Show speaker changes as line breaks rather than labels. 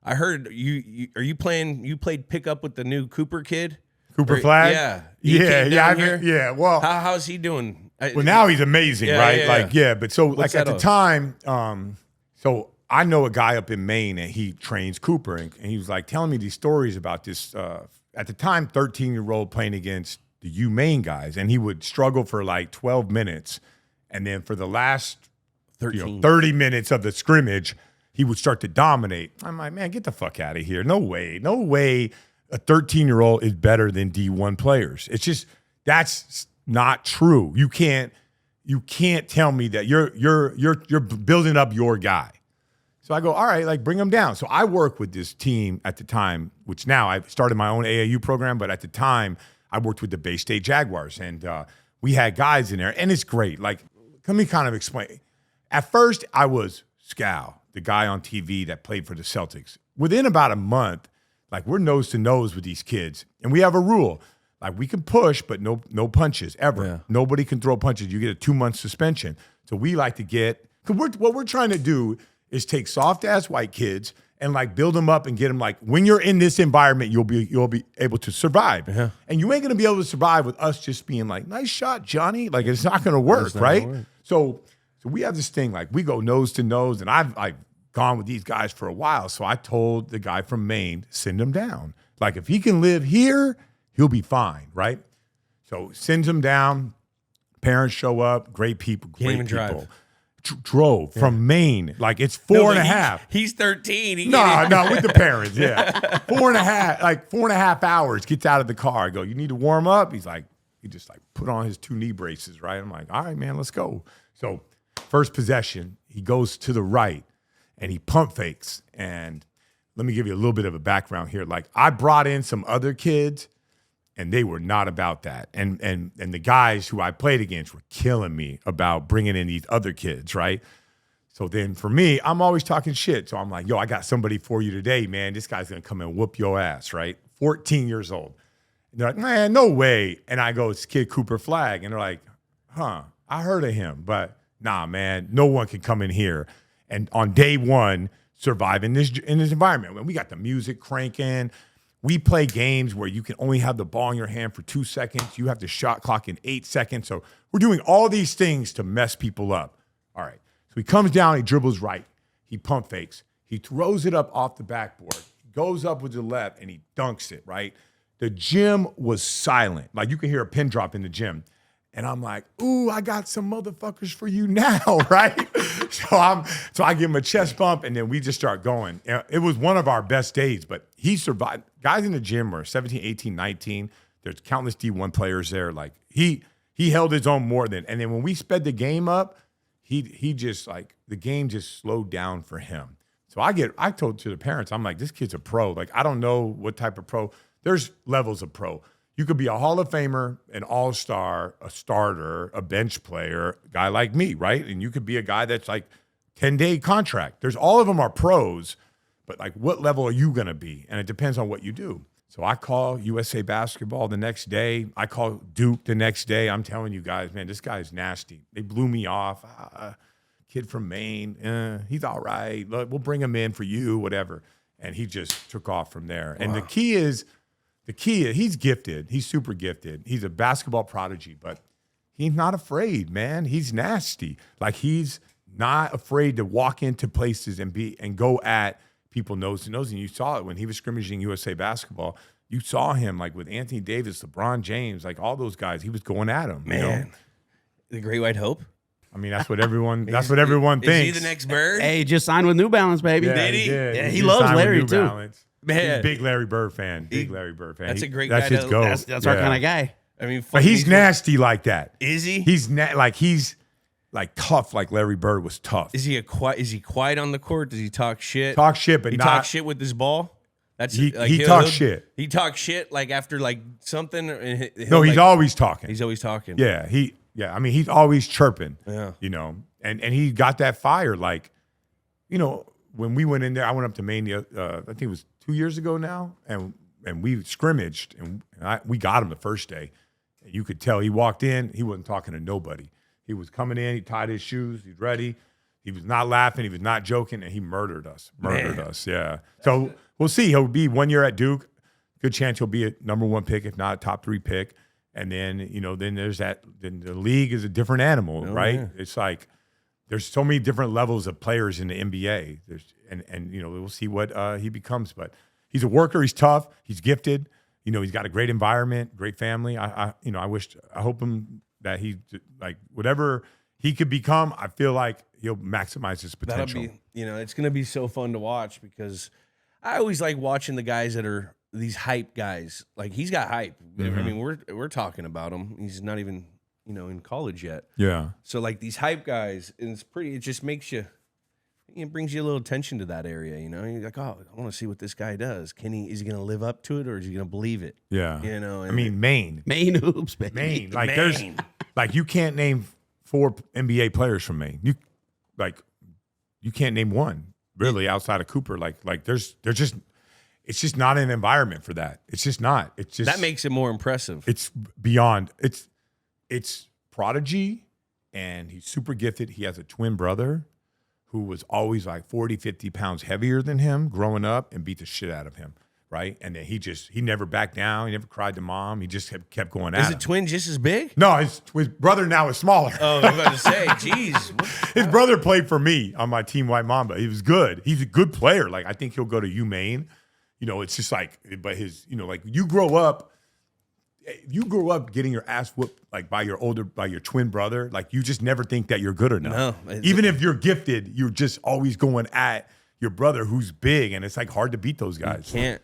I heard you played pickup with the new Cooper kid?
Cooper Flagg?
Yeah.
Yeah. Well,
how's he doing?
Well, now he's amazing, right? But so
What's
like at
that
the time, so I know a guy up in Maine and he trains Cooper, and he was like telling me these stories about this. At the time, 13-year-old playing against the UMaine guys, and he would struggle for like 12 minutes, and then for the last 30 minutes of the scrimmage, he would start to dominate. I'm like, man, get the fuck out of here! No way a 13-year-old is better than D1 players. It's just that's not true. You can't tell me that you're building up your guy. So I go, all right, like bring him down. So I work with this team at the time, which now I've started my own AAU program, but at the time I worked with the Bay State Jaguars, and we had guys in there, and it's great. Like, let me kind of explain. At first, I was Scal, the guy on TV that played for the Celtics. Within about a month, like we're nose to nose with these kids, and we have a rule. Like we can push, but no punches ever. Yeah. Nobody can throw punches. You get a 2-month suspension. So we like to get, because what we're trying to do is take soft ass white kids and like build them up and get them like, when you're in this environment, you'll be able to survive. Uh-huh. And you ain't gonna be able to survive with us just being like, nice shot, Johnny. Like it's not gonna work, right? So we have this thing, like we go nose to nose, and I've like gone with these guys for a while. So I told the guy from Maine, send him down. Like if he can live here, he'll be fine, right? So sends him down. Parents show up. Great people. Great people.
Drive.
Drove from Maine. Like it's 4.5.
He's 13.
No, with the parents. Yeah, 4.5 hours. Gets out of the car. I go, you need to warm up. He just like put on his 2 knee braces. Right. I'm like, all right, man, let's go. So first possession, he goes to the right and he pump fakes. And let me give you a little bit of a background here. Like I brought in some other kids, and they were not about that. And the guys who I played against were killing me about bringing in these other kids, right? So then for me, I'm always talking shit. So I'm like, yo, I got somebody for you today, man. This guy's going to come and whoop your ass, right? 14 years old. And they're like, man, no way. And I go, it's kid Cooper Flagg. And they're like, I heard of him. But nah, man, no one can come in here and on day one survive in this environment. When we got the music cranking, we play games where you can only have the ball in your hand for 2 seconds. You have the shot clock in 8 seconds. So we're doing all these things to mess people up. All right. So he comes down, he dribbles right. He pump fakes. He throws it up off the backboard. He goes up with the left and he dunks it, right? The gym was silent. Like you can hear a pin drop in the gym. And I'm like, ooh, I got some motherfuckers for you now, right? So I give him a chest bump, and then we just start going. It was one of our best days, but he survived. Guys in the gym were 17, 18, 19. There's countless D1 players there. Like he held his own more than. And then when we sped the game up, he just like the game just slowed down for him. So I told to the parents, I'm like, this kid's a pro. Like I don't know what type of pro. There's levels of pro. You could be a Hall of Famer, an all-star, a starter, a bench player, a guy like me, right? And you could be a guy that's like 10-day contract. All of them are pros, but like what level are you going to be? And it depends on what you do. So I call USA Basketball the next day. I call Duke the next day. I'm telling you guys, man, this guy's nasty. They blew me off. Kid from Maine, he's all right. Look, we'll bring him in for you, whatever. And he just took off from there. And the key is, he's gifted. He's super gifted. He's a basketball prodigy, but he's not afraid, man. He's nasty. Like he's not afraid to walk into places and go at people nose to nose. And you saw it when he was scrimmaging USA Basketball. You saw him like with Anthony Davis, LeBron James, like all those guys. He was going at them. Man, you know?
The Great White Hope.
I mean, that's what everyone. That's what everyone thinks.
Is he the next Bird?
Hey, just signed with New Balance, baby.
Yeah,
Did he?
Yeah, he loves Larry too.
Balance.
Man,
Big Larry Bird fan. Larry Bird fan.
That's a great guy.
That's his goal.
That's our kind of guy.
I mean,
but he's nasty like that.
Is he?
He's like tough, like Larry Bird was tough.
Is he quiet on the court? Does he talk shit?
Talk shit, but
he
not.
talks shit with his ball. That's
he
like,
talks shit.
He talks shit like after like something.
No, he's always talking.
He's always talking.
Yeah, I mean, he's always chirping.
Yeah,
you know, and he got that fire. Like, you know, when we went in there, I went up to Maine. I think it was 2 years ago now, and we scrimmaged, and we got him the first day. You could tell he walked in, he wasn't talking to nobody. He was coming in, he tied his shoes, he's ready. He was not laughing. He was not joking, and he murdered us. Yeah. So we'll see. He'll be 1 year at Duke. Good chance he'll be a number 1 pick, if not a top 3 pick. And then, then there's that. Then the league is a different animal, right? Yeah. It's like there's so many different levels of players in the NBA. And we'll see what he becomes. But he's a worker. He's tough. He's gifted. He's got a great environment, great family. I hope him that he like whatever he could become. I feel like he'll maximize his potential.
That'll be, it's going to be so fun to watch because I always like watching the guys that are these hype guys. Like he's got hype. Mm-hmm. I mean, we're talking about him. He's not even in college yet.
Yeah.
So like these hype guys, and it just makes you. It brings you a little attention to that area, You're like, oh, I want to see what this guy does. Is he going to live up to it, or is he going to believe it?
Yeah. Maine
hoops, baby.
Maine. Like there's, like you can't name 4 NBA players from Maine. You can't name one really outside of Cooper. It's just not an environment for that. It's just not. It's just
that makes it more impressive.
It's beyond. It's prodigy, and he's super gifted. He has a twin brother who was always like 40, 50 pounds heavier than him growing up and beat the shit out of him, right? And then he never backed down. He never cried to mom. He just kept going at him.
Is the twin just as big?
No, his brother now is smaller.
Oh, I was about to say, geez.
His brother played for me on my team White Mamba. He was good. He's a good player. Like, I think he'll go to UMaine. It's just like, but his, you grow up getting your ass whooped like by your twin brother. Like you just never think that you're good enough. No, even if you're gifted, you're just always going at your brother who's big, and it's like hard to beat those guys.
You can't.